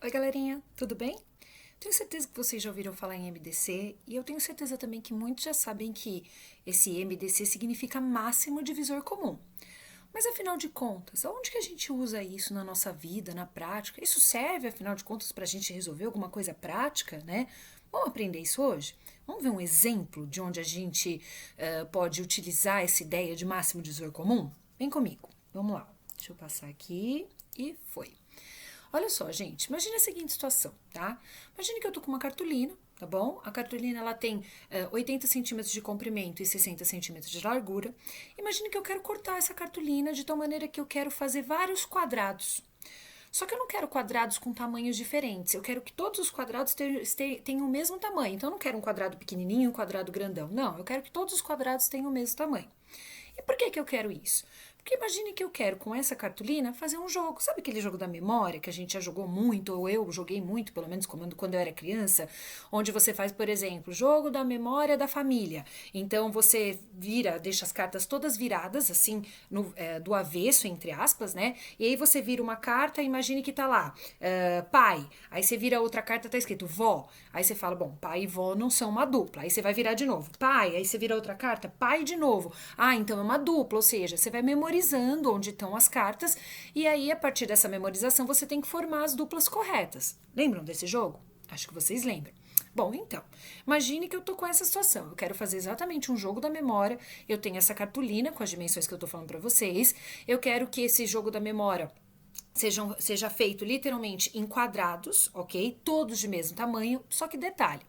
Oi, galerinha, tudo bem? Tenho certeza que vocês já ouviram falar em MDC e eu tenho certeza também que muitos já sabem que esse MDC significa máximo divisor comum. Mas afinal de contas, aonde que a gente usa isso na nossa vida, na prática? Isso serve, afinal de contas, para a gente resolver alguma coisa prática, né? Vamos aprender isso hoje? Vamos ver um exemplo de onde a gente pode utilizar essa ideia de máximo divisor comum? Vem comigo, vamos lá. Deixa eu passar aqui e foi. Olha só, gente, imagine a seguinte situação, tá? Imagine que eu tô com uma cartolina, tá bom? A cartolina, ela tem 80 centímetros de comprimento e 60 centímetros de largura. Imagine que eu quero cortar essa cartolina de tal maneira que eu quero fazer vários quadrados. Só que eu não quero quadrados com tamanhos diferentes. Eu quero que todos os quadrados tenham o mesmo tamanho. Então, eu não quero um quadrado pequenininho e um quadrado grandão. Não, eu quero que todos os quadrados tenham o mesmo tamanho. E por que eu quero isso? Porque imagine que eu quero, com essa cartolina, fazer um jogo. Sabe aquele jogo da memória que a gente já jogou muito, ou eu joguei muito, pelo menos quando eu era criança? Onde você faz, por exemplo, jogo da memória da família. Então você deixa as cartas todas viradas, assim, do avesso, entre aspas, né? E aí você vira uma carta, imagine que tá lá, pai. Aí você vira outra carta, tá escrito vó. Aí você fala, bom, pai e vó não são uma dupla. Aí você vai virar de novo, pai. Aí você vira outra carta, pai de novo. Ah, então é uma dupla, ou seja, você vai memorizando onde estão as cartas e aí, a partir dessa memorização, você tem que formar as duplas corretas. Lembram desse jogo? Acho que vocês lembram. Bom, então, imagine que eu tô com essa situação. Eu quero fazer exatamente um jogo da memória. Eu tenho essa cartolina com as dimensões que eu tô falando para vocês. Eu quero que esse jogo da memória seja feito literalmente em quadrados, ok? Todos de mesmo tamanho, só que detalhe.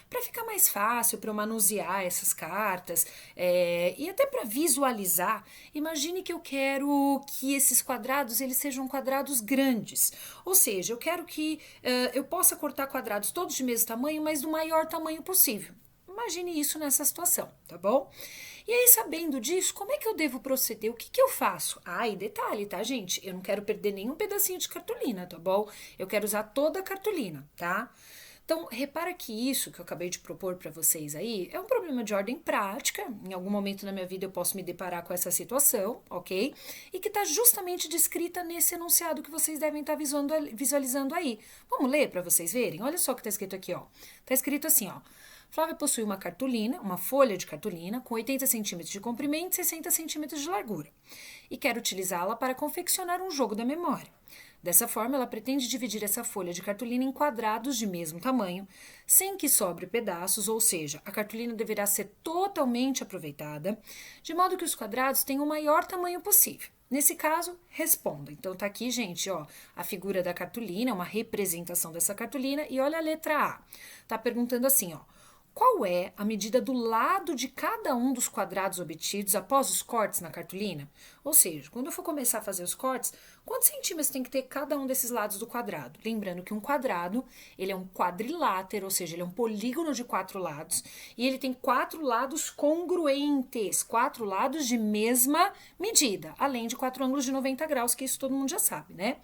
Para ficar mais fácil para eu manusear essas cartas e até para visualizar, imagine que eu quero que esses quadrados eles sejam quadrados grandes. Ou seja, eu quero que eu possa cortar quadrados todos de mesmo tamanho, mas do maior tamanho possível. Imagine isso nessa situação, tá bom? E aí, sabendo disso, como é que eu devo proceder? O que eu faço? Ah, e detalhe, tá, gente? Eu não quero perder nenhum pedacinho de cartolina, tá bom? Eu quero usar toda a cartolina, tá? Então, repara que isso que eu acabei de propor para vocês aí é um problema de ordem prática. Em algum momento na minha vida eu posso me deparar com essa situação, ok? E que está justamente descrita nesse enunciado que vocês devem estar visualizando aí. Vamos ler para vocês verem? Olha só o que está escrito aqui, ó. Está escrito assim, ó. Flávia possui uma cartolina, uma folha de cartolina, com 80 centímetros de comprimento e 60 centímetros de largura, e quer utilizá-la para confeccionar um jogo da memória. Dessa forma, ela pretende dividir essa folha de cartolina em quadrados de mesmo tamanho, sem que sobre pedaços, ou seja, a cartolina deverá ser totalmente aproveitada, de modo que os quadrados tenham o maior tamanho possível. Nesse caso, responda. Então tá aqui, gente, ó, a figura da cartolina, uma representação dessa cartolina, e olha a letra A. Tá perguntando assim, ó. Qual é a medida do lado de cada um dos quadrados obtidos após os cortes na cartolina? Ou seja, quando eu for começar a fazer os cortes, quantos centímetros tem que ter cada um desses lados do quadrado? Lembrando que um quadrado, ele é um quadrilátero, ou seja, ele é um polígono de 4 lados, e ele tem 4 lados congruentes, 4 lados de mesma medida, além de 4 ângulos de 90 graus, que isso todo mundo já sabe, né?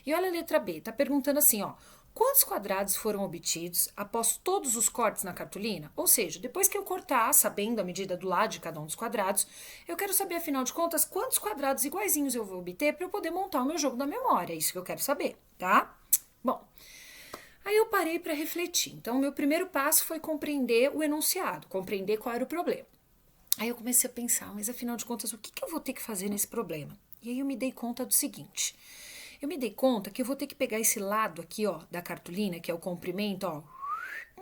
E olha a letra B, tá perguntando assim, ó, quantos quadrados foram obtidos após todos os cortes na cartolina? Ou seja, depois que eu cortar, sabendo a medida do lado de cada um dos quadrados, eu quero saber, afinal de contas, quantos quadrados iguaizinhos eu vou obter para eu poder montar o meu jogo da memória. É isso que eu quero saber, tá? Bom, aí eu parei para refletir. Então, o meu primeiro passo foi compreender o enunciado, compreender qual era o problema. Aí eu comecei a pensar, mas afinal de contas, o que eu vou ter que fazer nesse problema? E aí eu me dei conta do seguinte. Eu me dei conta que eu vou ter que pegar esse lado aqui, ó, da cartolina, que é o comprimento, ó,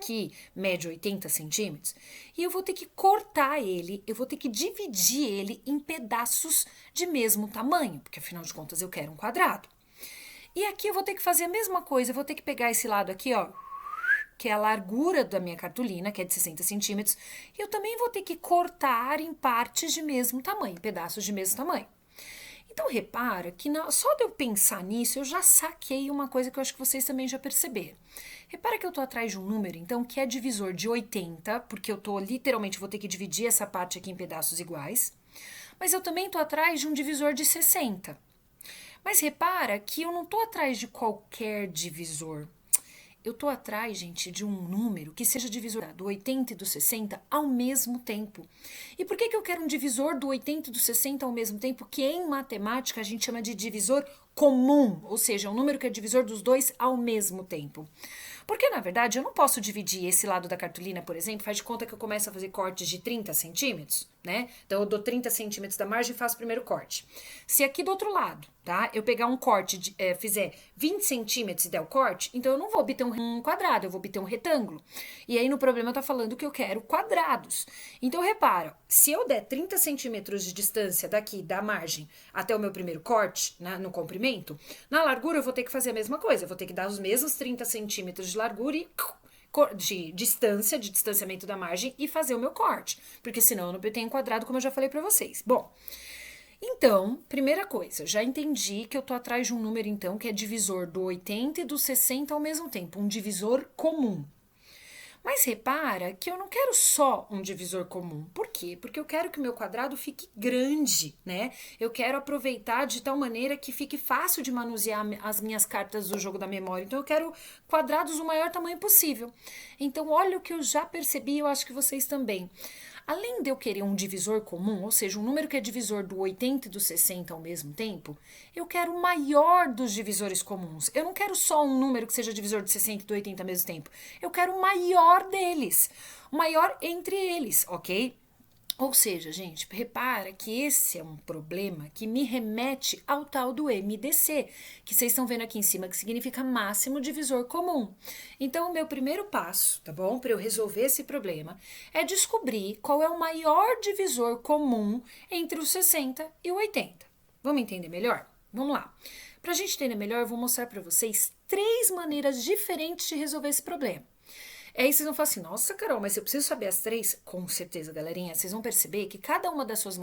que mede 80 centímetros, e eu vou ter que cortar ele, eu vou ter que dividir ele em pedaços de mesmo tamanho, porque afinal de contas eu quero um quadrado. E aqui eu vou ter que fazer a mesma coisa, eu vou ter que pegar esse lado aqui, ó, que é a largura da minha cartolina, que é de 60 centímetros, e eu também vou ter que cortar em partes de mesmo tamanho, pedaços de mesmo tamanho. Então, repara que só de eu pensar nisso, eu já saquei uma coisa que eu acho que vocês também já perceberam. Repara que eu tô atrás de um número, então, que é divisor de 80, porque eu tô literalmente, vou ter que dividir essa parte aqui em pedaços iguais. Mas eu também tô atrás de um divisor de 60. Mas repara que eu não tô atrás de qualquer divisor. Eu tô atrás, gente, de um número que seja divisor do 80 e do 60 ao mesmo tempo. E por que eu quero um divisor do 80 e do 60 ao mesmo tempo, que em matemática a gente chama de divisor comum, ou seja, um número que é divisor dos dois ao mesmo tempo. Porque, na verdade, eu não posso dividir esse lado da cartolina, por exemplo, faz de conta que eu começo a fazer cortes de 30 centímetros, né? Então, eu dou 30 centímetros da margem e faço o primeiro corte. Se aqui do outro lado, tá, eu pegar um corte, fizer 20 centímetros e der o corte, então eu não vou obter um quadrado, eu vou obter um retângulo. E aí, no problema, tá falando que eu quero quadrados. Então, repara, se eu der 30 centímetros de distância daqui, da margem, até o meu primeiro corte, né, no comprimento, na largura eu vou ter que fazer a mesma coisa, eu vou ter que dar os mesmos 30 centímetros de largura e de distância, de distanciamento da margem e fazer o meu corte, porque senão eu não tenho quadrado, como eu já falei pra vocês. Bom, então, primeira coisa, já entendi que eu tô atrás de um número, então, que é divisor do 80 e do 60 ao mesmo tempo, um divisor comum. Mas repara que eu não quero só um divisor comum. Por quê? Porque eu quero que o meu quadrado fique grande, né? Eu quero aproveitar de tal maneira que fique fácil de manusear as minhas cartas do jogo da memória. Então, eu quero quadrados do maior tamanho possível. Então, olha o que eu já percebi, eu acho que vocês também. Além de eu querer um divisor comum, ou seja, um número que é divisor do 80 e do 60 ao mesmo tempo, eu quero o maior dos divisores comuns. Eu não quero só um número que seja divisor de 60 e do 80 ao mesmo tempo. Eu quero o maior deles, o maior entre eles, ok? Ou seja, gente, repara que esse é um problema que me remete ao tal do MDC, que vocês estão vendo aqui em cima, que significa máximo divisor comum. Então, o meu primeiro passo, tá bom, para eu resolver esse problema, é descobrir qual é o maior divisor comum entre os 60 e o 80. Vamos entender melhor? Vamos lá. Para a gente entender melhor, eu vou mostrar para vocês 3 maneiras diferentes de resolver esse problema. Aí vocês vão falar assim, nossa, Carol, mas eu preciso saber as 3? Com certeza, galerinha. Vocês vão perceber que cada uma das suas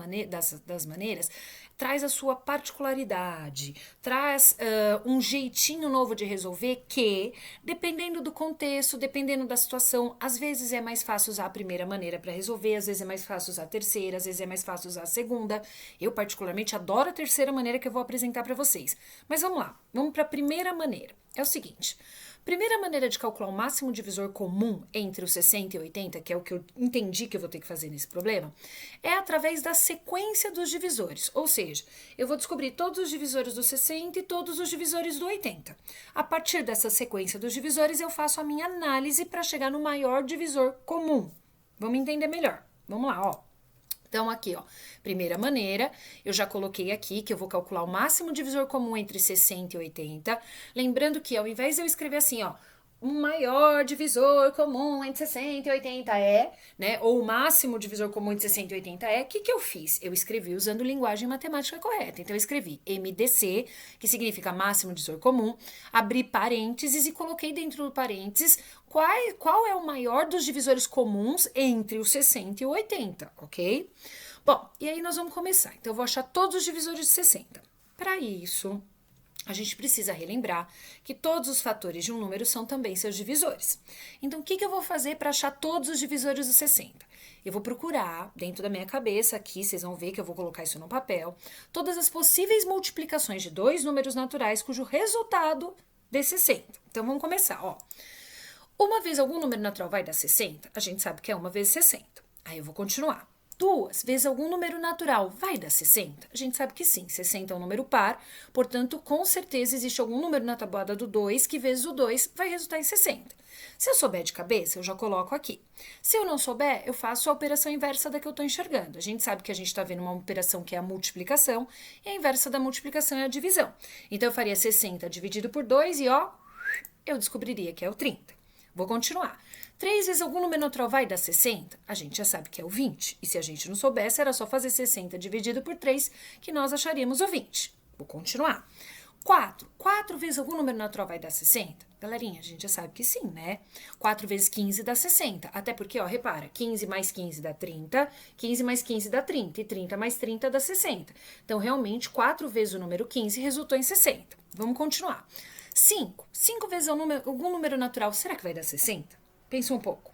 das maneiras traz a sua particularidade, traz um jeitinho novo de resolver que, dependendo do contexto, dependendo da situação, às vezes é mais fácil usar a primeira maneira para resolver, às vezes é mais fácil usar a terceira, às vezes é mais fácil usar a segunda. Eu, particularmente, adoro a terceira maneira que eu vou apresentar para vocês. Mas vamos lá, vamos para a primeira maneira. É o seguinte... Primeira maneira de calcular o máximo divisor comum entre os 60 e 80, que é o que eu entendi que eu vou ter que fazer nesse problema, é através da sequência dos divisores. Ou seja, eu vou descobrir todos os divisores do 60 e todos os divisores do 80. A partir dessa sequência dos divisores, eu faço a minha análise para chegar no maior divisor comum. Vamos entender melhor. Vamos lá, ó. Então, aqui, ó, primeira maneira, eu já coloquei aqui que eu vou calcular o máximo divisor comum entre 60 e 80. Lembrando que, ao invés de eu escrever assim, ó, o maior divisor comum entre 60 e 80 é, né, ou o máximo divisor comum entre 60 e 80 é, o que eu fiz? Eu escrevi usando linguagem matemática correta. Então, eu escrevi MDC, que significa máximo divisor comum, abri parênteses e coloquei dentro do parênteses qual é o maior dos divisores comuns entre os 60 e o 80, ok? Bom, e aí nós vamos começar. Então, eu vou achar todos os divisores de 60. Para isso, a gente precisa relembrar que todos os fatores de um número são também seus divisores. Então, o que eu vou fazer para achar todos os divisores do 60? Eu vou procurar, dentro da minha cabeça aqui, vocês vão ver que eu vou colocar isso no papel, todas as possíveis multiplicações de 2 números naturais cujo resultado dê 60. Então, vamos começar, ó. Uma vez algum número natural vai dar 60, a gente sabe que é 1 vezes 60. Aí eu vou continuar. 2 vezes algum número natural vai dar 60? A gente sabe que sim, 60 é um número par, portanto, com certeza existe algum número na tabuada do 2 que vezes o 2 vai resultar em 60. Se eu souber de cabeça, eu já coloco aqui. Se eu não souber, eu faço a operação inversa da que eu estou enxergando. A gente sabe que a gente está vendo uma operação que é a multiplicação, e a inversa da multiplicação é a divisão. Então, eu faria 60 dividido por 2 e, ó, eu descobriria que é o 30. Vou continuar. 3 vezes algum número natural vai dar 60? A gente já sabe que é o 20. E se a gente não soubesse, era só fazer 60 dividido por 3 que nós acharíamos o 20. Vou continuar. 4. 4 vezes algum número natural vai dar 60? Galerinha, a gente já sabe que sim, né? 4 vezes 15 dá 60. Até porque, ó, repara, 15 mais 15 dá 30, 15 mais 15 dá 30, e 30 mais 30 dá 60. Então, realmente, 4 vezes o número 15 resultou em 60. Vamos continuar. 5. 5 vezes algum número natural, será que vai dar 60? Pensa um pouco.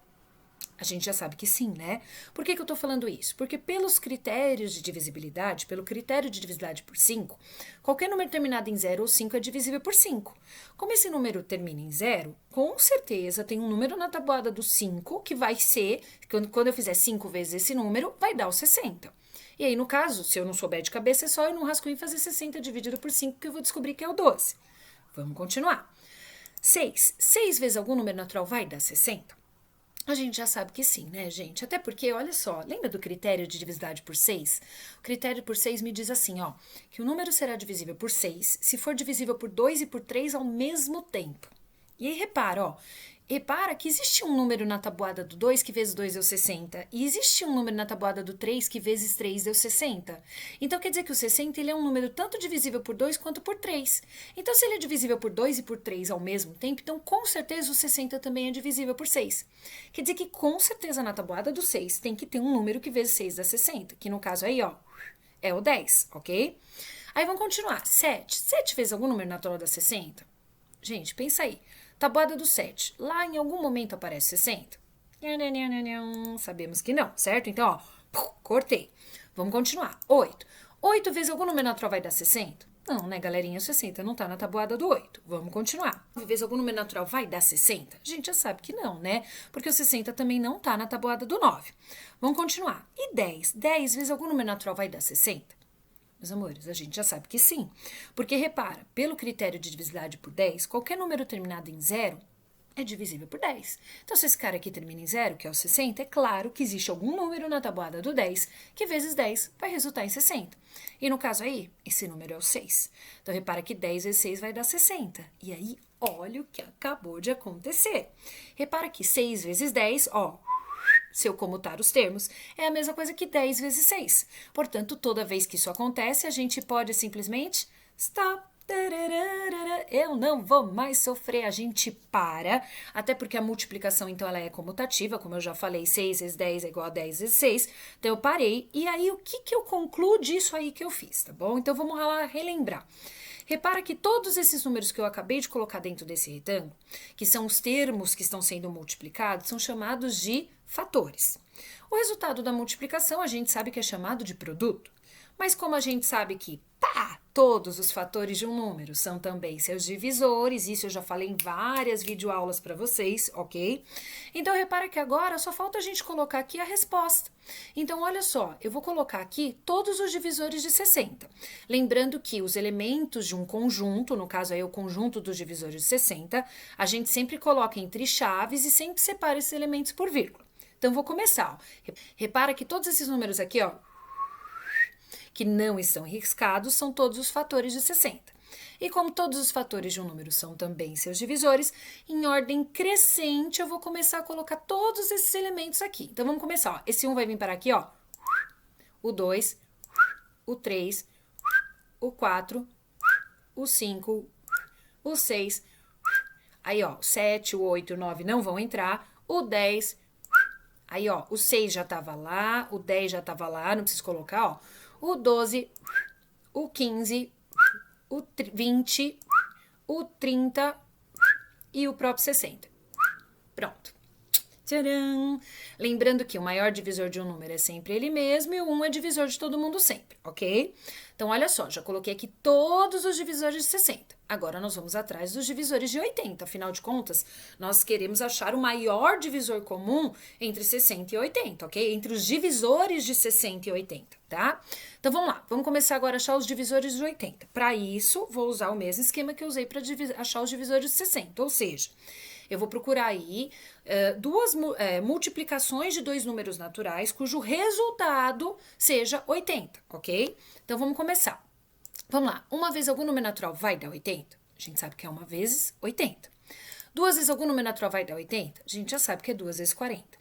A gente já sabe que sim, né? Por que eu tô falando isso? Porque pelos critérios de divisibilidade, pelo critério de divisibilidade por 5, qualquer número terminado em 0 ou 5 é divisível por 5. Como esse número termina em 0, com certeza tem um número na tabuada do 5 que vai ser, quando eu fizer 5 vezes esse número, vai dar o 60. E aí, no caso, se eu não souber de cabeça, é só eu no rascunho fazer 60 dividido por 5, que eu vou descobrir que é o 12. Vamos continuar. 6. 6 vezes algum número natural vai dar 60? A gente já sabe que sim, né, gente? Até porque, olha só, lembra do critério de divisibilidade por 6? O critério por 6 me diz assim, ó, que o número será divisível por 6 se for divisível por 2 e por 3 ao mesmo tempo. E aí, repara que existe um número na tabuada do 2 que vezes 2 deu 60, e existe um número na tabuada do 3 que vezes 3 deu 60. Então, quer dizer que o 60 ele é um número tanto divisível por 2 quanto por 3. Então, se ele é divisível por 2 e por 3 ao mesmo tempo, então, com certeza, o 60 também é divisível por 6. Quer dizer que, com certeza, na tabuada do 6 tem que ter um número que vezes 6 dá 60, que no caso aí, ó, é o 10, ok? Aí, vamos continuar. 7. 7 vezes algum número natural dá 60? Gente, pensa aí. Tabuada do 7. Lá em algum momento aparece 60? Sabemos que não, certo? Então, ó, cortei. Vamos continuar. 8. 8 vezes algum número natural vai dar 60? Não, né, galerinha? 60 não tá na tabuada do 8. Vamos continuar. 9 vezes algum número natural vai dar 60? A gente já sabe que não, né? Porque o 60 também não tá na tabuada do 9. Vamos continuar. E 10? 10 vezes algum número natural vai dar 60? Meus amores, a gente já sabe que sim. Porque, repara, pelo critério de divisibilidade por 10, qualquer número terminado em 0 é divisível por 10. Então, se esse cara aqui termina em 0, que é o 60, é claro que existe algum número na tabuada do 10 que vezes 10 vai resultar em 60. E no caso aí, esse número é o 6. Então, repara que 10 vezes 6 vai dar 60. E aí, olha o que acabou de acontecer. Repara que 6 vezes 10, ó, se eu comutar os termos, é a mesma coisa que 10 vezes 6. Portanto, toda vez que isso acontece, a gente pode simplesmente stop. Eu não vou mais sofrer, a gente para, até porque a multiplicação, então, ela é comutativa, como eu já falei, 6 vezes 10 é igual a 10 vezes 6, então eu parei, e aí o que eu concluo disso aí que eu fiz, tá bom? Então vamos lá relembrar. Repara que todos esses números que eu acabei de colocar dentro desse retângulo, que são os termos que estão sendo multiplicados, são chamados de fatores. O resultado da multiplicação a gente sabe que é chamado de produto, mas como a gente sabe que, todos os fatores de um número são também seus divisores, isso eu já falei em várias videoaulas para vocês, ok? Então, repara que agora só falta a gente colocar aqui a resposta. Então, olha só, eu vou colocar aqui todos os divisores de 60. Lembrando que os elementos de um conjunto, no caso aí o conjunto dos divisores de 60, a gente sempre coloca entre chaves e sempre separa esses elementos por vírgula. Então, vou começar. Ó. Repara que todos esses números aqui, ó, que não estão riscados, são todos os fatores de 60. E como todos os fatores de um número são também seus divisores, em ordem crescente eu vou começar a colocar todos esses elementos aqui. Então vamos começar, ó. Esse 1 vai vir para aqui, ó. O 2, o 3, o 4, o 5, o 6. Aí, ó, o 7, o 8 e o 9 não vão entrar. O 10. Aí, ó, o 6 já estava lá, o 10 já estava lá, não preciso colocar, ó. O 12, o 15, o 20, o 30 e o próprio 60. Pronto. Tcharam! Lembrando que o maior divisor de um número é sempre ele mesmo e o 1 é divisor de todo mundo sempre, ok? Então, olha só, já coloquei aqui todos os divisores de 60. Agora, nós vamos atrás dos divisores de 80. Afinal de contas, nós queremos achar o maior divisor comum entre 60 e 80, ok? Entre os divisores de 60 e 80, tá? Então, vamos lá. Vamos começar agora a achar os divisores de 80. Para isso, vou usar o mesmo esquema que eu usei para achar os divisores de 60, ou seja, eu vou procurar aí duas multiplicações de dois números naturais cujo resultado seja 80, ok? Então, vamos começar. Vamos lá. Uma vez algum número natural vai dar 80? A gente sabe que é uma vezes 80. Duas vezes algum número natural vai dar 80? A gente já sabe que é 2 vezes 40.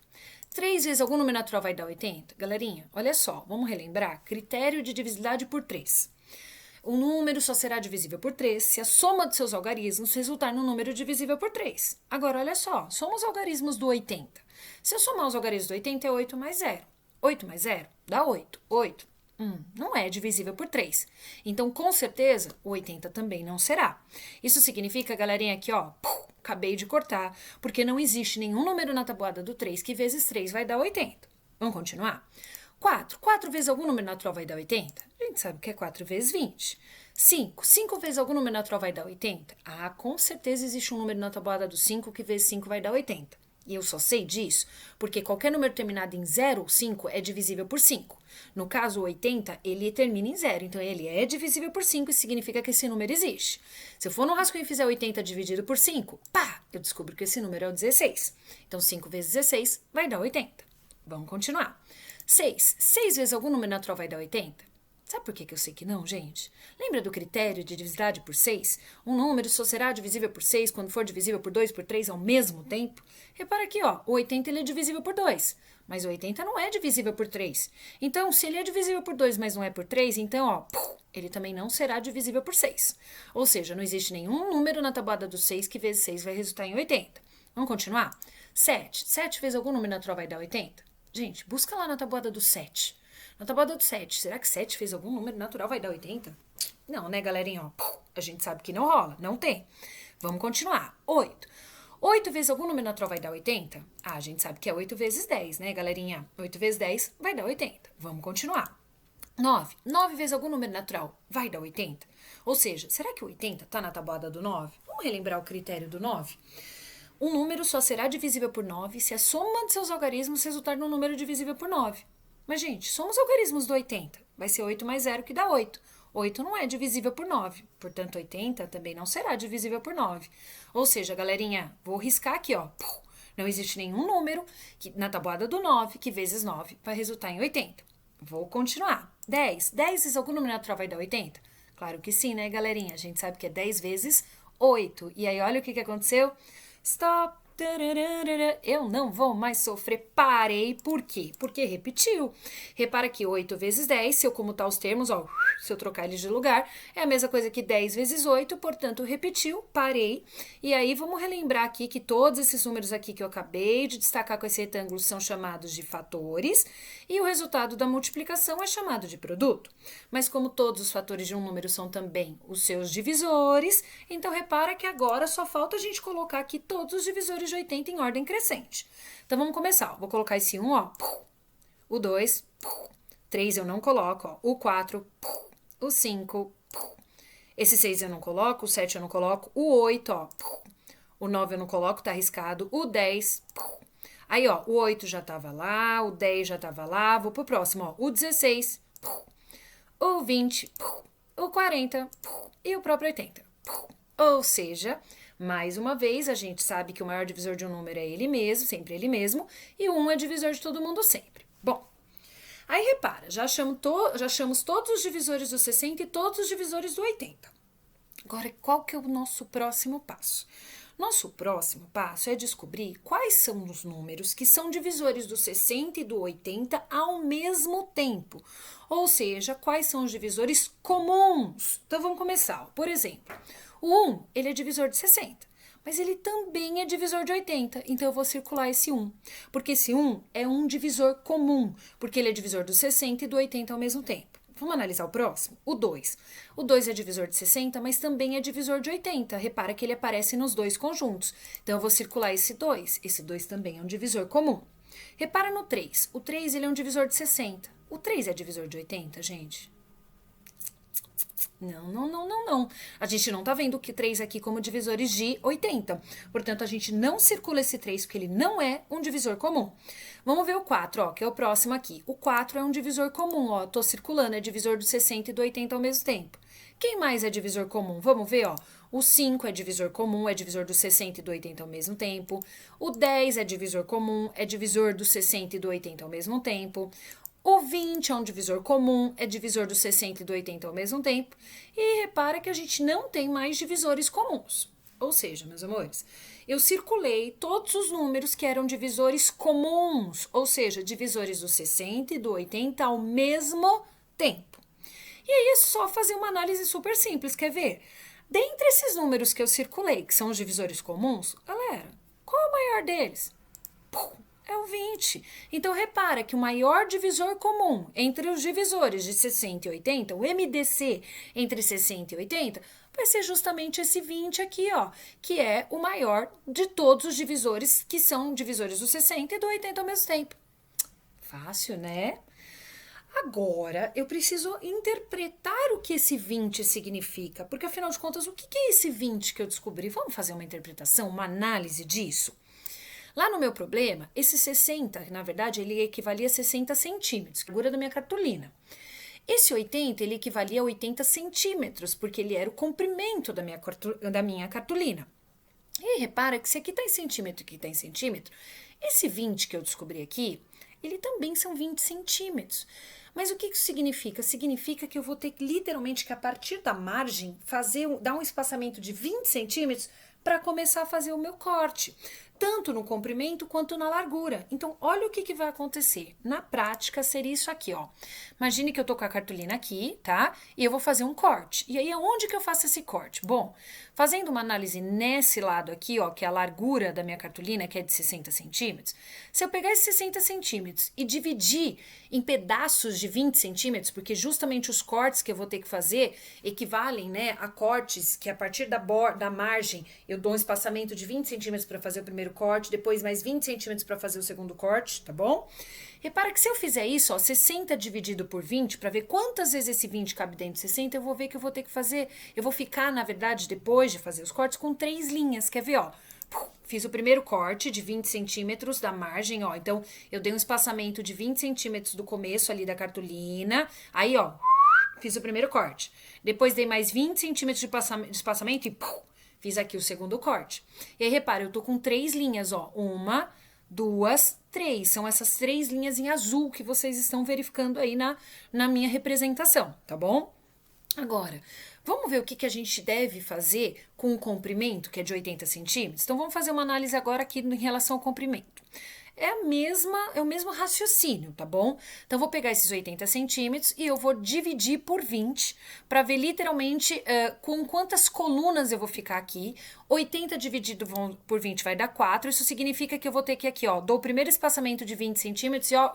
3 vezes algum número natural vai dar 80? Galerinha, olha só, vamos relembrar. Critério de divisibilidade por 3. O número só será divisível por 3 se a soma de seus algarismos resultar num número divisível por 3. Agora, olha só, soma os algarismos do 80. Se eu somar os algarismos do 80, é 8 mais 0. 8 mais 0 dá 8. 8 não é divisível por 3. Então, com certeza, o 80 também não será. Isso significa, galerinha, aqui, ó, acabei de cortar, porque não existe nenhum número na tabuada do 3 que vezes 3 vai dar 80. Vamos continuar? 4. 4 vezes algum número natural vai dar 80? A gente sabe que é 4 vezes 20. 5. 5 vezes algum número natural vai dar 80? Ah, com certeza existe um número na tabuada do 5 que vezes 5 vai dar 80. E eu só sei disso porque qualquer número terminado em 0 ou 5 é divisível por 5. No caso, o 80, ele termina em 0, então ele é divisível por 5 e significa que esse número existe. Se eu for no rascunho e fizer 80 dividido por 5, pá, eu descubro que esse número é o 16. Então 5 vezes 16 vai dar 80. Vamos continuar. 6. 6 vezes algum número natural vai dar 80? Sabe por que eu sei que não, gente? Lembra do critério de divisibilidade por 6? Um número só será divisível por 6 quando for divisível por 2 por 3 ao mesmo tempo? Repara aqui, ó, o 80 ele é divisível por 2, mas o 80 não é divisível por 3. Então, se ele é divisível por 2, mas não é por 3, então, ó, ele também não será divisível por 6. Ou seja, não existe nenhum número na tabuada do 6 que vezes 6 vai resultar em 80. Vamos continuar? 7. 7 vezes algum número natural vai dar 80? Gente, busca lá na tabuada do 7. Na tabuada do 7, será que 7 vezes algum número natural vai dar 80? Não, né, galerinha? Ó, a gente sabe que não rola, não tem. Vamos continuar. 8. 8 vezes algum número natural vai dar 80? Ah, a gente sabe que é 8 vezes 10, né, galerinha? 8 vezes 10 vai dar 80. Vamos continuar. 9. 9 vezes algum número natural vai dar 80? Ou seja, será que o 80 está na tabuada do 9? Vamos relembrar o critério do 9? Um número só será divisível por 9 se a soma de seus algarismos resultar num número divisível por 9. Mas, gente, somos algarismos do 80. Vai ser 8 mais 0 que dá 8. 8 não é divisível por 9. Portanto, 80 também não será divisível por 9. Ou seja, galerinha, vou riscar aqui, ó. Não existe nenhum número na tabuada do 9 que vezes 9 vai resultar em 80. Vou continuar. 10. 10 vezes algum número natural vai dar 80? Claro que sim, né, galerinha? A gente sabe que é 10 vezes 8. E aí, olha o que aconteceu. Stop. Eu não vou mais sofrer. Parei. Por quê? Porque repetiu. Repara que 8 vezes 10, se eu comutar os termos, ó, se eu trocar eles de lugar, é a mesma coisa que 10 vezes 8, portanto, repetiu, parei. E aí, vamos relembrar aqui que todos esses números aqui que eu acabei de destacar com esse retângulo são chamados de fatores e o resultado da multiplicação é chamado de produto. Mas como todos os fatores de um número são também os seus divisores, então repara que agora só falta a gente colocar aqui todos os divisores de 80 em ordem crescente. Então, vamos começar. Vou colocar esse 1, ó, o 2, 3 eu não coloco, ó, o 4, o 5, esse 6 eu não coloco, o 7 eu não coloco, o 8, ó, o 9 eu não coloco, tá arriscado, o 10, aí, ó, o 8 já tava lá, o 10 já tava lá, vou pro próximo, ó, o 16, o 20, o 40 e o próprio 80. Ou seja, mais uma vez, a gente sabe que o maior divisor de um número é ele mesmo, sempre ele mesmo, e o 1 é divisor de todo mundo sempre. Bom, aí repara, já achamos todos os divisores do 60 e todos os divisores do 80. Agora, qual que é o nosso próximo passo? Nosso próximo passo é descobrir quais são os números que são divisores do 60 e do 80 ao mesmo tempo. Ou seja, quais são os divisores comuns. Então, vamos começar. Por exemplo, o 1, ele é divisor de 60, mas ele também é divisor de 80, então eu vou circular esse 1, porque esse 1 é um divisor comum, porque ele é divisor do 60 e do 80 ao mesmo tempo. Vamos analisar o próximo? O 2. O 2 é divisor de 60, mas também é divisor de 80. Repara que ele aparece nos dois conjuntos. Então, eu vou circular esse 2. Esse 2 também é um divisor comum. Repara no 3. O 3 ele é um divisor de 60. O 3 é divisor de 80, gente? Não. A gente não tá vendo que 3 aqui como divisores de 80. Portanto, a gente não circula esse 3 porque ele não é um divisor comum. Vamos ver o 4, ó, que é o próximo aqui. O 4 é um divisor comum, ó. Tô circulando, é divisor do 60 e do 80 ao mesmo tempo. Quem mais é divisor comum? Vamos ver, ó. O 5 é divisor comum, é divisor do 60 e do 80 ao mesmo tempo. O 10 é divisor comum, é divisor do 60 e do 80 ao mesmo tempo. O 20 é um divisor comum, é divisor do 60 e do 80 ao mesmo tempo. E repara que a gente não tem mais divisores comuns. Ou seja, meus amores, eu circulei todos os números que eram divisores comuns, ou seja, divisores do 60 e do 80 ao mesmo tempo. E aí é só fazer uma análise super simples, quer ver? Dentre esses números que eu circulei, que são os divisores comuns, galera, qual é o maior deles? É o 20. Então, repara que o maior divisor comum entre os divisores de 60 e 80, o MDC entre 60 e 80, vai ser justamente esse 20 aqui, ó, que é o maior de todos os divisores que são divisores do 60 e do 80 ao mesmo tempo. Fácil, né? Agora, eu preciso interpretar o que esse 20 significa, porque afinal de contas, o que é esse 20 que eu descobri? Vamos fazer uma interpretação, uma análise disso? Lá no meu problema, esse 60, na verdade, ele equivalia a 60 centímetros, figura da minha cartolina. Esse 80, ele equivalia a 80 centímetros, porque ele era o comprimento da minha cartolina. E repara que se aqui está em centímetro e aqui está em centímetro, esse 20 que eu descobri aqui, ele também são 20 centímetros. Mas o que isso significa? Significa que eu vou ter literalmente que a partir da margem dar um espaçamento de 20 centímetros para começar a fazer o meu corte, tanto no comprimento quanto na largura. Então, olha o que vai acontecer. Na prática, seria isso aqui, ó. Imagine que eu tô com a cartolina aqui, tá? E eu vou fazer um corte. E aí, aonde que eu faço esse corte? Bom, fazendo uma análise nesse lado aqui, ó, que é a largura da minha cartolina, que é de 60 centímetros, se eu pegar esses 60 centímetros e dividir em pedaços de 20 centímetros, porque justamente os cortes que eu vou ter que fazer equivalem, né, a cortes que a partir da margem eu dou um espaçamento de 20 centímetros para fazer o primeiro corte, depois mais 20 centímetros para fazer o segundo corte, tá bom? Repara que se eu fizer isso, ó, 60 dividido por 20, para ver quantas vezes esse 20 cabe dentro de 60, eu vou ver que eu vou ter que fazer, eu vou ficar, na verdade, depois de fazer os cortes, com 3 linhas, quer ver, ó? Fiz o primeiro corte de 20 centímetros da margem, ó, então eu dei um espaçamento de 20 centímetros do começo ali da cartolina, aí, ó, fiz o primeiro corte. Depois dei mais 20 centímetros de espaçamento e fiz aqui o segundo corte. E aí, repara, eu tô com 3 linhas, ó. 1, 2, 3. São essas 3 linhas em azul que vocês estão verificando aí na minha representação, tá bom? Agora, vamos ver o que a gente deve fazer com o comprimento, que é de 80 centímetros? Então, vamos fazer uma análise agora aqui em relação ao comprimento. É o mesmo raciocínio, tá bom? Então, vou pegar esses 80 centímetros e eu vou dividir por 20 para ver literalmente com quantas colunas eu vou ficar aqui. 80 dividido por 20 vai dar 4. Isso significa que eu vou ter que aqui, ó, dou o primeiro espaçamento de 20 centímetros e, ó,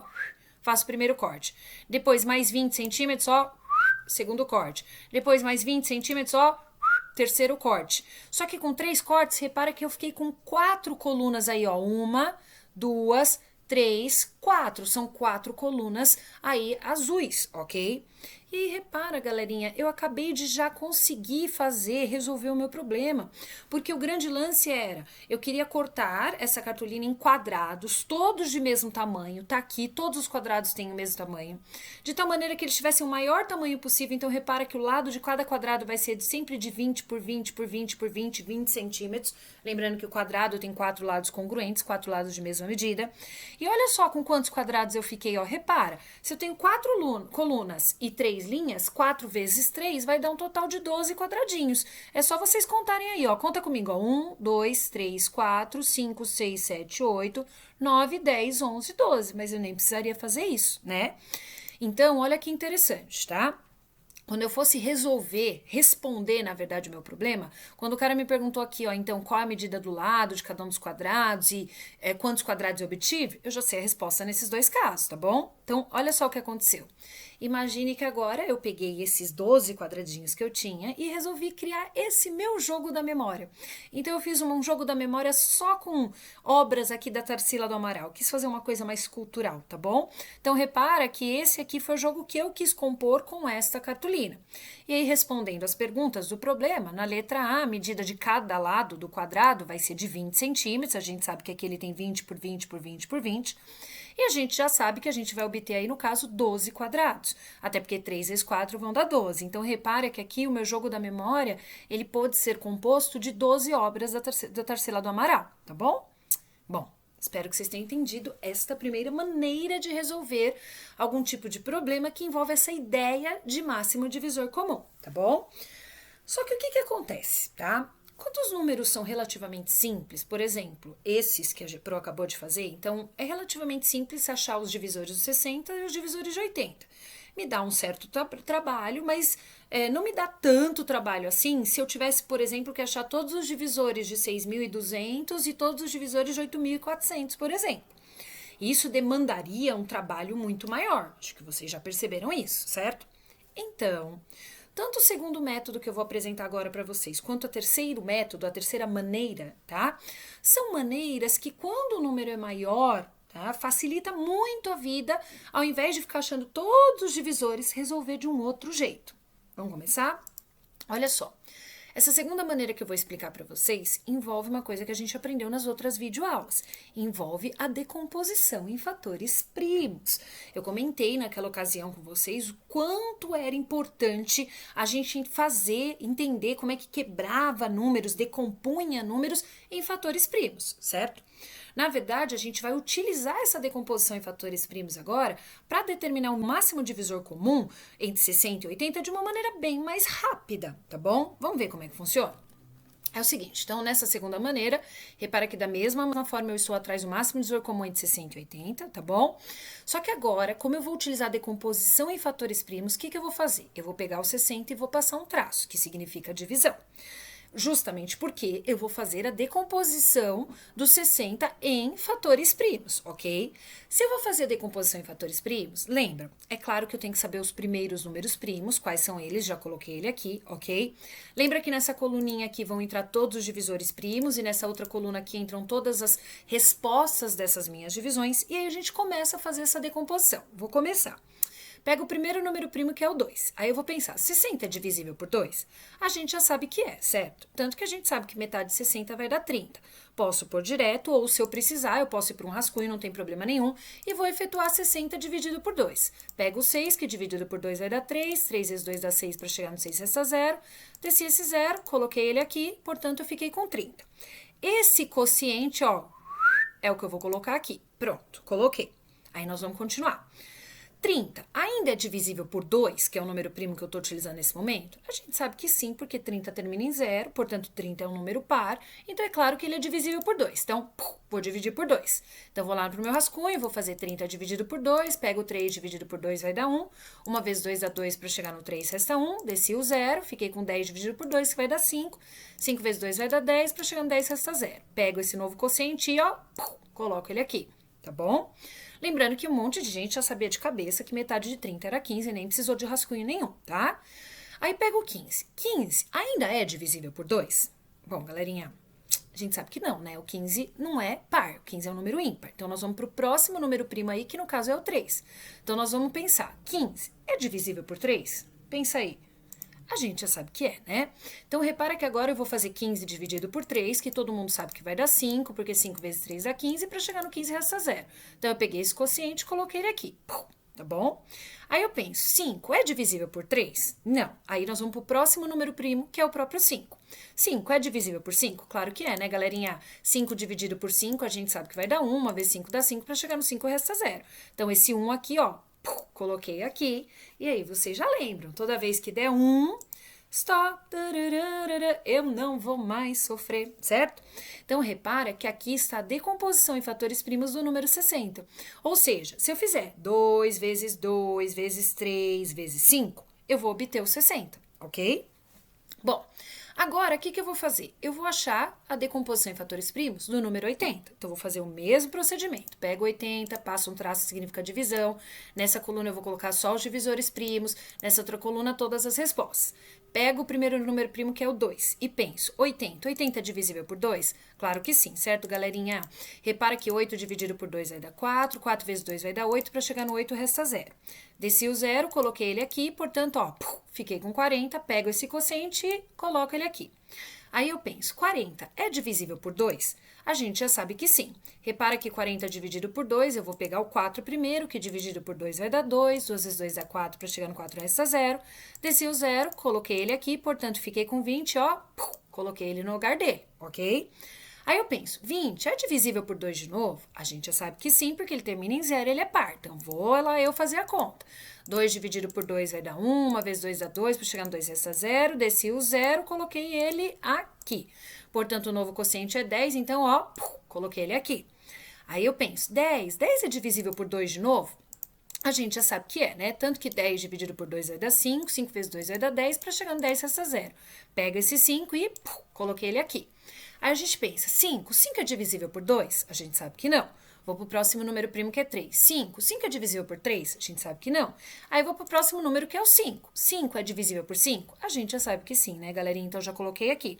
faço o primeiro corte. Depois, mais 20 centímetros, ó, segundo corte. Depois, mais 20 centímetros, ó, terceiro corte. Só que com 3 cortes, repara que eu fiquei com 4 colunas aí, ó. 1, 2, 3, 4. São 4 colunas aí azuis, ok? E repara, galerinha, eu acabei de já conseguir resolver o meu problema. Porque o grande lance era, eu queria cortar essa cartolina em quadrados, todos de mesmo tamanho. Tá aqui, todos os quadrados têm o mesmo tamanho. De tal maneira que eles tivessem o maior tamanho possível. Então, repara que o lado de cada quadrado vai ser sempre de 20 por 20 por 20 por 20, 20 centímetros. Lembrando que o quadrado tem 4 lados congruentes, 4 lados de mesma medida. E olha só com quantos quadrados eu fiquei, ó. Repara, se eu tenho 4 colunas e 3 linhas, 4 vezes 3 vai dar um total de 12 quadradinhos. É só vocês contarem aí, ó. Conta comigo, ó. 1, 2, 3, 4, 5, 6, 7, 8, 9, 10, 11, 12. Mas eu nem precisaria fazer isso, né? Então, olha que interessante, tá? Quando eu fosse responder, na verdade, o meu problema, quando o cara me perguntou aqui, ó, então, qual a medida do lado de cada um dos quadrados e quantos quadrados eu obtive, eu já sei a resposta nesses 2 casos, tá bom? Então, olha só o que aconteceu. Imagine que agora eu peguei esses 12 quadradinhos que eu tinha e resolvi criar esse meu jogo da memória. Então, eu fiz um jogo da memória só com obras aqui da Tarsila do Amaral. Quis fazer uma coisa mais cultural, tá bom? Então, repara que esse aqui foi o jogo que eu quis compor com esta cartolina. E aí, respondendo as perguntas do problema, na letra A, a medida de cada lado do quadrado vai ser de 20 centímetros. A gente sabe que aqui ele tem 20 por 20 por 20 por 20. E a gente já sabe que a gente vai obter aí, no caso, 12 quadrados. Até porque 3 vezes 4 vão dar 12. Então, repare que aqui o meu jogo da memória, ele pode ser composto de 12 obras da Tarsila do Amaral, tá bom? Bom, espero que vocês tenham entendido esta primeira maneira de resolver algum tipo de problema que envolve essa ideia de máximo divisor comum, tá bom? Só que o que acontece, tá? Quando os números são relativamente simples, por exemplo, esses que a Pro acabou de fazer, então é relativamente simples achar os divisores de 60 e os divisores de 80. Me dá um certo trabalho, mas não me dá tanto trabalho assim se eu tivesse, por exemplo, que achar todos os divisores de 6.200 e todos os divisores de 8.400, por exemplo. Isso demandaria um trabalho muito maior. Acho que vocês já perceberam isso, certo? Então, tanto o segundo método que eu vou apresentar agora para vocês, quanto o terceiro método, a terceira maneira, tá? São maneiras que, quando o número é maior, tá, facilita muito a vida, ao invés de ficar achando todos os divisores, resolver de um outro jeito. Vamos começar? Olha só. Essa segunda maneira que eu vou explicar para vocês envolve uma coisa que a gente aprendeu nas outras videoaulas. Envolve a decomposição em fatores primos. Eu comentei naquela ocasião com vocês o quanto era importante a gente fazer, entender como é que quebrava números, decompunha números em fatores primos, certo? Na verdade, a gente vai utilizar essa decomposição em fatores primos agora para determinar o máximo divisor comum entre 60 e 80 de uma maneira bem mais rápida, tá bom? Vamos ver como é que funciona? É o seguinte, então nessa segunda maneira, repara que da mesma forma eu estou atrás do máximo divisor comum entre 60 e 80, tá bom? Só que agora, como eu vou utilizar a decomposição em fatores primos, o que eu vou fazer? Eu vou pegar o 60 e vou passar um traço, que significa divisão. Justamente porque eu vou fazer a decomposição dos 60 em fatores primos, ok? Se eu vou fazer a decomposição em fatores primos, lembra, é claro que eu tenho que saber os primeiros números primos, quais são eles, já coloquei ele aqui, ok? Lembra que nessa coluninha aqui vão entrar todos os divisores primos e nessa outra coluna aqui entram todas as respostas dessas minhas divisões e aí a gente começa a fazer essa decomposição. Vou começar. Pega o primeiro número primo, que é o 2. Aí eu vou pensar, 60 é divisível por 2? A gente já sabe que é, certo? Tanto que a gente sabe que metade de 60 vai dar 30. Posso pôr direto, ou se eu precisar, eu posso ir para um rascunho, não tem problema nenhum, e vou efetuar 60 dividido por 2. Pego o 6, que dividido por 2 vai dar 3, 3 vezes 2 dá 6 para chegar no 6 resta 0. Desci esse 0, coloquei ele aqui, portanto eu fiquei com 30. Esse quociente, ó, é o que eu vou colocar aqui. Pronto, coloquei. Aí nós vamos continuar. 30 ainda é divisível por 2, que é o número primo que eu estou utilizando nesse momento? A gente sabe que sim, porque 30 termina em 0, portanto 30 é um número par, então é claro que ele é divisível por 2. Então, vou dividir por 2. Então, vou lá para o meu rascunho, vou fazer 30 dividido por 2, pego 3 dividido por 2 vai dar 1, 1 vezes 2 dá 2 para chegar no 3 resta 1, desci o 0, fiquei com 10 dividido por 2 que vai dar 5, 5 vezes 2 vai dar 10, para chegar no 10 resta 0. Pego esse novo quociente e, ó, coloco ele aqui, tá bom? Lembrando que um monte de gente já sabia de cabeça que metade de 30 era 15 e nem precisou de rascunho nenhum, tá? Aí pega o 15. 15 ainda é divisível por 2? Bom, galerinha, a gente sabe que não, né? O 15 não é par, o 15 é um número ímpar. Então, nós vamos para o próximo número primo aí, que no caso é o 3. Então, nós vamos pensar, 15 é divisível por 3? Pensa aí. A gente já sabe que é, né? Então, repara que agora eu vou fazer 15 dividido por 3, que todo mundo sabe que vai dar 5, porque 5 vezes 3 dá 15, para chegar no 15 resta 0. Então, eu peguei esse quociente e coloquei ele aqui, tá bom? Aí eu penso, 5 é divisível por 3? Não. Aí nós vamos para o próximo número primo, que é o próprio 5. 5 é divisível por 5? Claro que é, né, galerinha? 5 dividido por 5, a gente sabe que vai dar 1, 1 vezes 5 dá 5, para chegar no 5 resta 0. Então, esse 1 aqui, ó, coloquei aqui, e aí vocês já lembram, toda vez que der 1, stop, eu não vou mais sofrer, certo? Então, repara que aqui está a decomposição em fatores primos do número 60. Ou seja, se eu fizer 2 vezes 2 vezes 3 vezes 5, eu vou obter o 60, ok? Bom, agora, o que eu vou fazer? Eu vou achar a decomposição em fatores primos do número 80. Então, vou fazer o mesmo procedimento. Pego 80, passo um traço que significa divisão. Nessa coluna, eu vou colocar só os divisores primos. Nessa outra coluna, todas as respostas. Pego o primeiro número primo, que é o 2, e penso, 80. 80 é divisível por 2? Claro que sim, certo, galerinha? Repara que 8 dividido por 2 vai dar 4, 4 vezes 2 vai dar 8, para chegar no 8 resta 0. Desci o 0, coloquei ele aqui, portanto, ó, fiquei com 40, pego esse quociente e coloco ele aqui. Aí eu penso, 40 é divisível por 2? A gente já sabe que sim. Repara que 40 dividido por 2, eu vou pegar o 4 primeiro, que dividido por 2 vai dar 2, 2 vezes 2 dá 4, para chegar no 4 resta 0. Desci o 0, coloquei ele aqui, portanto, fiquei com 20, ó, coloquei ele no lugar dele, ok? Aí eu penso, 20 é divisível por 2 de novo? A gente já sabe que sim, porque ele termina em 0 e ele é par. Então, vou lá eu fazer a conta. 2 dividido por 2 vai dar 1, 1 vezes 2 dá 2, para chegar no 2 resta 0. Desci o 0, coloquei ele aqui. Portanto, o novo quociente é 10, então, ó, coloquei ele aqui. Aí eu penso, 10 é divisível por 2 de novo? A gente já sabe que é, né? Tanto que 10 dividido por 2 vai dar 5, 5 vezes 2 vai dar 10, para chegar no 10 resta 0. Pega esse 5 e coloquei ele aqui. Aí a gente pensa, 5 é divisível por 2? A gente sabe que não. Vou para o próximo número primo, que é 3. 5 é divisível por 3? A gente sabe que não. Aí vou para o próximo número, que é o 5. 5 é divisível por 5? A gente já sabe que sim, né, galerinha? Então, já coloquei aqui.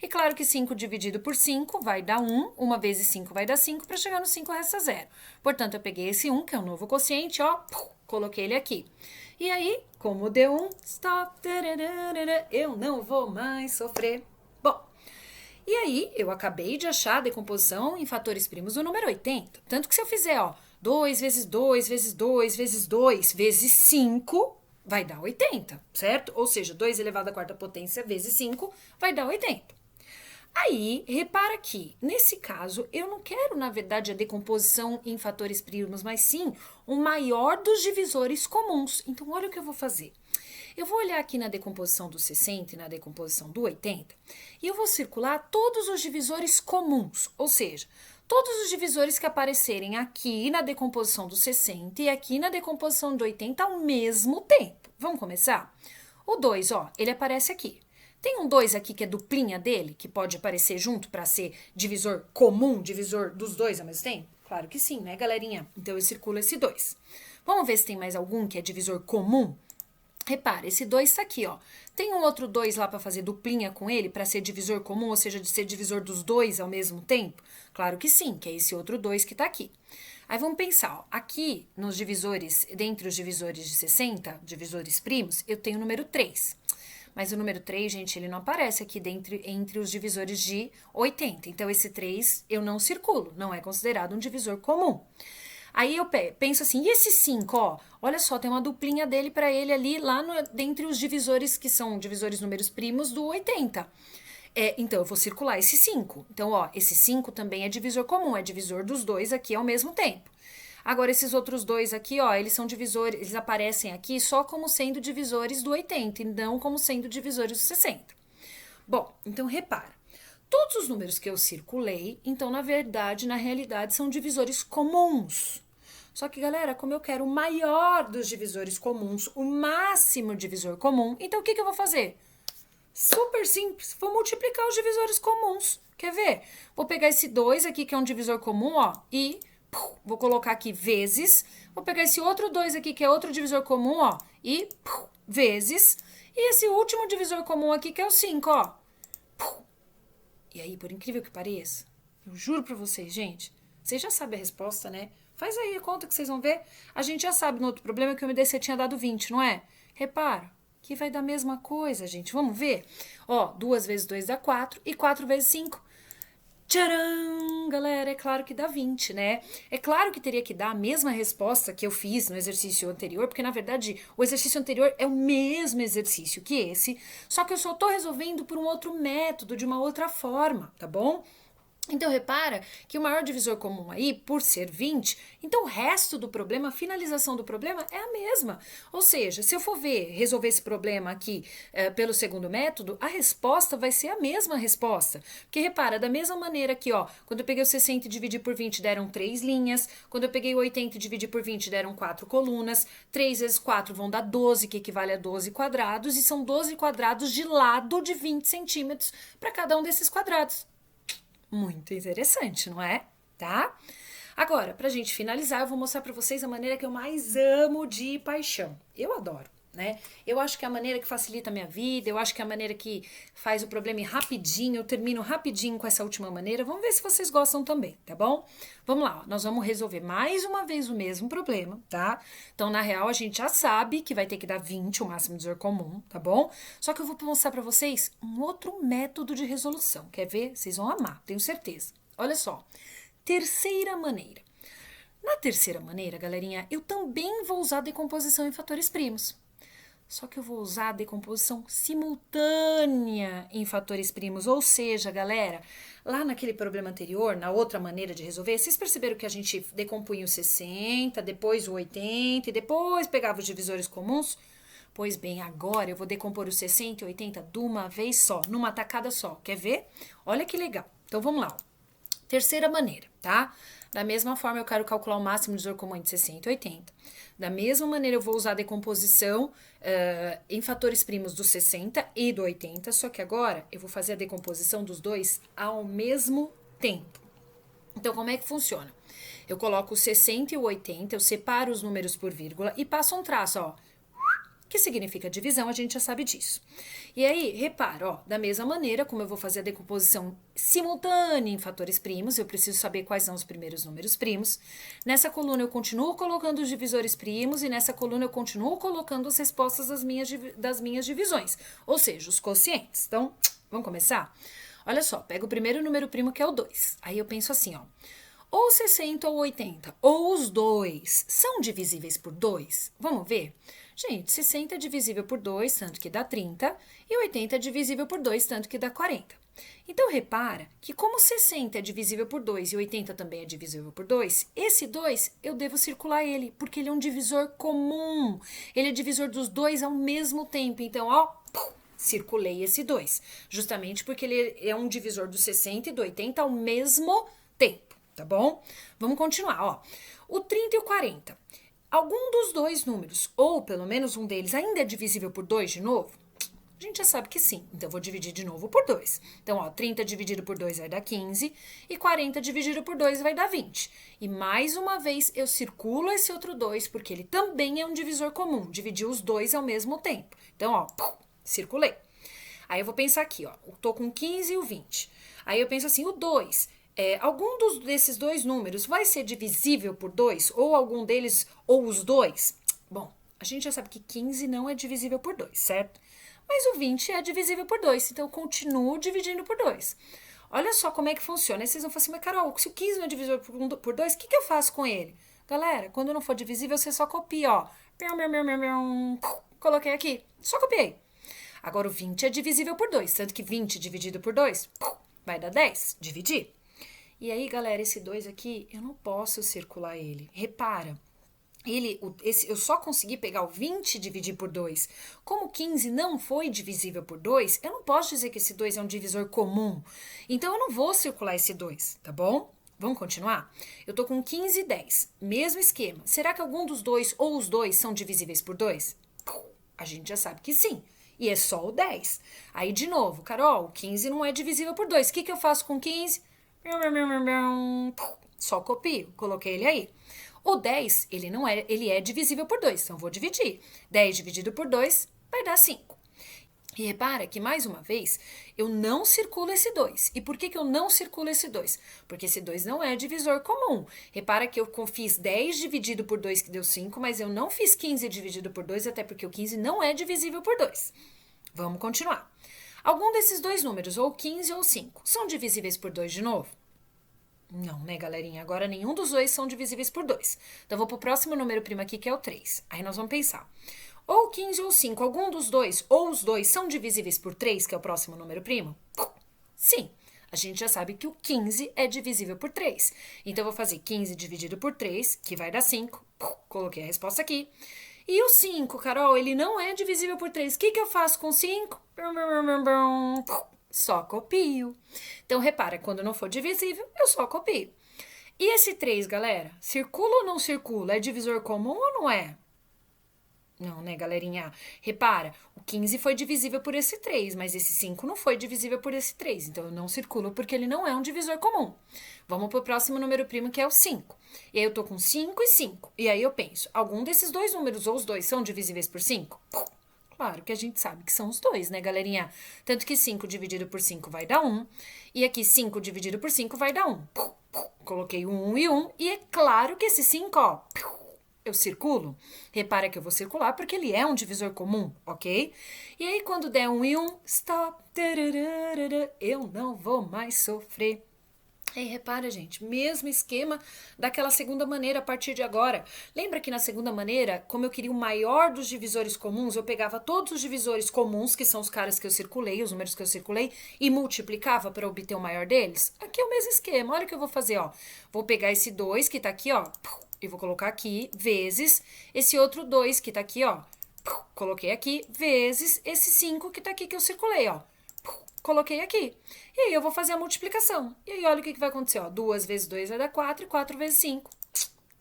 E claro que 5 dividido por 5 vai dar 1. 1 vezes 5 vai dar 5, para chegar no 5 resta 0. Portanto, eu peguei esse 1, que é o novo quociente, ó, coloquei ele aqui. E aí, como deu um stop, eu não vou mais sofrer. Bom, e aí eu acabei de achar a decomposição em fatores primos do número 80. Tanto que se eu fizer, ó, 2 vezes 2 vezes 2 vezes 2 vezes 5, vai dar 80, certo? Ou seja, 2 elevado à quarta potência vezes 5 vai dar 80. Aí, repara que, nesse caso, eu não quero, na verdade, a decomposição em fatores primos, mas sim o maior dos divisores comuns. Então, olha o que eu vou fazer. Eu vou olhar aqui na decomposição do 60 e na decomposição do 80 e eu vou circular todos os divisores comuns, ou seja, todos os divisores que aparecerem aqui na decomposição do 60 e aqui na decomposição do 80 ao mesmo tempo. Vamos começar? O 2, ó, ele aparece aqui. Tem um 2 aqui que é duplinha dele, que pode aparecer junto para ser divisor comum, divisor dos dois ao mesmo tempo? Claro que sim, né, galerinha? Então eu circulo esse 2. Vamos ver se tem mais algum que é divisor comum? Repara, esse 2 está aqui, ó. Tem um outro 2 lá para fazer duplinha com ele, para ser divisor comum, ou seja, de ser divisor dos dois ao mesmo tempo? Claro que sim, que é esse outro 2 que está aqui. Aí vamos pensar, ó, aqui nos divisores, dentre os divisores de 60, divisores primos, eu tenho o número 3. Mas o número 3, gente, ele não aparece aqui entre os divisores de 80. Então, esse 3 eu não circulo, não é considerado um divisor comum. Aí eu penso assim, e esse 5, ó? Olha só, tem uma duplinha dele para ele ali, lá dentre os divisores que são divisores números primos do 80. Então, eu vou circular esse 5. Então, ó, esse 5 também é divisor comum, é divisor dos dois aqui ao mesmo tempo. Agora, esses outros 2 aqui, ó, eles são divisores, eles aparecem aqui só como sendo divisores do 80 e não como sendo divisores do 60. Bom, então repara, todos os números que eu circulei, então, na verdade, na realidade, são divisores comuns. Só que, galera, como eu quero o maior dos divisores comuns, o máximo divisor comum, então o que eu vou fazer? Super simples, vou multiplicar os divisores comuns. Quer ver? Vou pegar esse 2 aqui, que é um divisor comum, ó, e vou colocar aqui vezes. Vou pegar esse outro 2 aqui, que é outro divisor comum, ó, e vezes. E esse último divisor comum aqui, que é o 5, ó. E aí, por incrível que pareça, eu juro pra vocês, gente, vocês já sabem a resposta, né? Faz aí a conta que vocês vão ver. A gente já sabe no outro problema que o MDC tinha dado 20, não é? Repara, que vai dar a mesma coisa, gente. Vamos ver? Ó, 2 vezes 2 dá 4 e 4 vezes 5. Tcharam! Galera, é claro que dá 20, né? É claro que teria que dar a mesma resposta que eu fiz no exercício anterior, porque na verdade o exercício anterior é o mesmo exercício que esse, só que eu só tô resolvendo por um outro método, de uma outra forma, tá bom? Então, repara que o maior divisor comum aí, por ser 20, então o resto do problema, a finalização do problema é a mesma. Ou seja, se eu for resolver esse problema aqui pelo segundo método, a resposta vai ser a mesma resposta. Porque, repara, da mesma maneira que, ó, quando eu peguei o 60 e dividi por 20, deram 3 linhas. Quando eu peguei o 80 e dividi por 20, deram 4 colunas. 3 vezes 4 vão dar 12, que equivale a 12 quadrados. E são 12 quadrados de lado de 20 centímetros para cada um desses quadrados. Muito interessante, não é? Tá? Agora, pra gente finalizar, eu vou mostrar pra vocês a maneira que eu mais amo de paixão. Eu adoro, né? Eu acho que é a maneira que facilita a minha vida, eu acho que é a maneira que faz o problema ir rapidinho, eu termino rapidinho com essa última maneira. Vamos ver se vocês gostam também, tá bom? Vamos lá, ó. Nós vamos resolver mais uma vez o mesmo problema, tá? Então, na real, a gente já sabe que vai ter que dar 20, o máximo divisor comum, tá bom? Só que eu vou mostrar pra vocês um outro método de resolução. Quer ver? Vocês vão amar, tenho certeza. Olha só, terceira maneira. Na terceira maneira, galerinha, eu também vou usar decomposição em fatores primos. Só que eu vou usar a decomposição simultânea em fatores primos. Ou seja, galera, lá naquele problema anterior, na outra maneira de resolver, vocês perceberam que a gente decompunha o 60, depois o 80 e depois pegava os divisores comuns? Pois bem, agora eu vou decompor o 60 e 80 de uma vez só, numa tacada só. Quer ver? Olha que legal. Então, vamos lá. Ó. Terceira maneira, tá? Da mesma forma, eu quero calcular o máximo divisor comum entre 60 e 80. Da mesma maneira, eu vou usar a decomposição em fatores primos do 60 e do 80, só que agora eu vou fazer a decomposição dos dois ao mesmo tempo. Então, como é que funciona? Eu coloco o 60 e o 80, eu separo os números por vírgula e passo um traço, ó. que significa divisão, a gente já sabe disso. E aí, repara, ó, da mesma maneira, como eu vou fazer a decomposição simultânea em fatores primos, eu preciso saber quais são os primeiros números primos. Nessa coluna eu continuo colocando os divisores primos e nessa coluna eu continuo colocando as respostas das minhas divisões, ou seja, os quocientes. Então, vamos começar? Olha só, pega o primeiro número primo que é o 2. Aí eu penso assim, ó. Ou 60 ou 80, ou os dois são divisíveis por 2? Vamos ver? Gente, 60 é divisível por 2, tanto que dá 30, e 80 é divisível por 2, tanto que dá 40. Então, repara que como 60 é divisível por 2 e 80 também é divisível por 2, esse 2 eu devo circular ele, porque ele é um divisor comum. Ele é divisor dos dois ao mesmo tempo. Então, ó, circulei esse 2, justamente porque ele é um divisor do 60 e do 80 ao mesmo tempo, tá bom? Vamos continuar, ó. O 30 e o 40. Algum dos dois números, ou pelo menos um deles, ainda é divisível por 2 de novo? A gente já sabe que sim, então eu vou dividir de novo por 2. Então, ó, 30 dividido por 2 vai dar 15 e 40 dividido por 2 vai dar 20. E mais uma vez eu circulo esse outro 2 porque ele também é um divisor comum, dividir os dois ao mesmo tempo. Então, ó, circulei. Aí eu vou pensar aqui, ó, eu tô com 15 e o 20. Aí eu penso assim, o 2... algum desses dois números vai ser divisível por 2? Ou algum deles, ou os dois? Bom, a gente já sabe que 15 não é divisível por 2, certo? Mas o 20 é divisível por 2, então eu continuo dividindo por 2. Olha só como é que funciona. Aí vocês vão falar assim, mas Carol, se o 15 não é divisível por 2, o que eu faço com ele? Galera, quando não for divisível, você só copia, ó. Coloquei aqui, só copiei. Agora o 20 é divisível por 2, tanto que 20 dividido por 2 vai dar 10, dividir. E aí, galera, esse 2 aqui, eu não posso circular ele. Repara, eu só consegui pegar o 20 e dividir por 2. Como 15 não foi divisível por 2, eu não posso dizer que esse 2 é um divisor comum. Então, eu não vou circular esse 2, tá bom? Vamos continuar? Eu tô com 15 e 10. Mesmo esquema. Será que algum dos dois ou os dois são divisíveis por 2? A gente já sabe que sim. E é só o 10. Aí, de novo, Carol, 15 não é divisível por 2. O que eu faço com 15? Só copio, coloquei ele aí. O 10, ele é divisível por 2, então eu vou dividir. 10 dividido por 2 vai dar 5. E repara que, mais uma vez, eu não circulo esse 2. E por que eu não circulo esse 2? Porque esse 2 não é divisor comum. Repara que eu fiz 10 dividido por 2, que deu 5, mas eu não fiz 15 dividido por 2, até porque o 15 não é divisível por 2. Vamos continuar. Algum desses dois números, ou 15 ou 5, são divisíveis por 2 de novo? Não, né, galerinha? Agora nenhum dos dois são divisíveis por 2. Então, vou pro próximo número primo aqui, que é o 3. Aí nós vamos pensar. Ou 15 ou 5, algum dos dois, ou os dois, são divisíveis por 3, que é o próximo número primo? Sim. A gente já sabe que o 15 é divisível por 3. Então, eu vou fazer 15 dividido por 3, que vai dar 5. Coloquei a resposta aqui. E o 5, Carol, ele não é divisível por 3. O que eu faço com 5? Só copio. Então, repara, quando não for divisível, eu só copio. E esse 3, galera? Circula ou não circula? É divisor comum ou não é? Não, né, galerinha? Repara, o 15 foi divisível por esse 3, mas esse 5 não foi divisível por esse 3. Então, eu não circulo porque ele não é um divisor comum. Vamos pro próximo número primo, que é o 5. E aí, eu tô com 5 e 5. E aí, eu penso, algum desses dois números ou os dois são divisíveis por 5? Claro que a gente sabe que são os dois, né, galerinha? Tanto que 5 dividido por 5 vai dar 1. E aqui, 5 dividido por 5 vai dar 1. Coloquei 1 e 1. E é claro que esse 5, ó, eu circulo. Repara que eu vou circular porque ele é um divisor comum, ok? E aí, quando der 1 e 1, stop. Eu não vou mais sofrer. E aí, repara, gente, mesmo esquema daquela segunda maneira a partir de agora. Lembra que na segunda maneira, como eu queria o maior dos divisores comuns, eu pegava todos os divisores comuns, que são os caras que eu circulei, os números que eu circulei, e multiplicava para obter o maior deles? Aqui é o mesmo esquema. Olha o que eu vou fazer, ó. Vou pegar esse 2 que tá aqui, ó, e vou colocar aqui, vezes esse outro 2 que tá aqui, ó, coloquei aqui, vezes esse 5 que tá aqui que eu circulei, ó. Coloquei aqui. E aí eu vou fazer a multiplicação. E aí olha o que vai acontecer, ó. 2 vezes 2 vai dar 4 e 4 vezes 5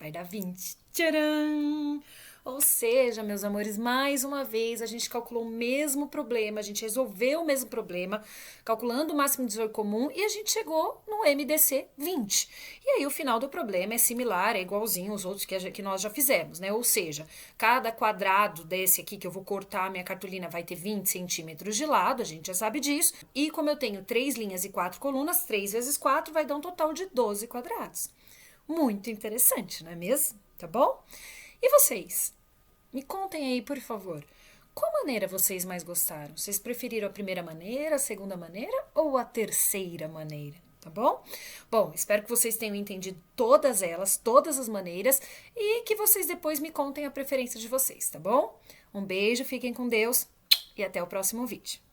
vai dar 20. Tcharam! Ou seja, meus amores, mais uma vez a gente calculou o mesmo problema, a gente resolveu o mesmo problema, calculando o máximo divisor comum e a gente chegou no MDC 20. E aí o final do problema é similar, é igualzinho aos outros que nós já fizemos, né? Ou seja, cada quadrado desse aqui que eu vou cortar a minha cartolina vai ter 20 centímetros de lado, a gente já sabe disso. E como eu tenho 3 linhas e 4 colunas, 3 vezes 4 vai dar um total de 12 quadrados. Muito interessante, não é mesmo? Tá bom? E vocês? Me contem aí, por favor. Qual maneira vocês mais gostaram? Vocês preferiram a primeira maneira, a segunda maneira ou a terceira maneira? Tá bom? Bom, espero que vocês tenham entendido todas elas, todas as maneiras e que vocês depois me contem a preferência de vocês, tá bom? Um beijo, fiquem com Deus e até o próximo vídeo.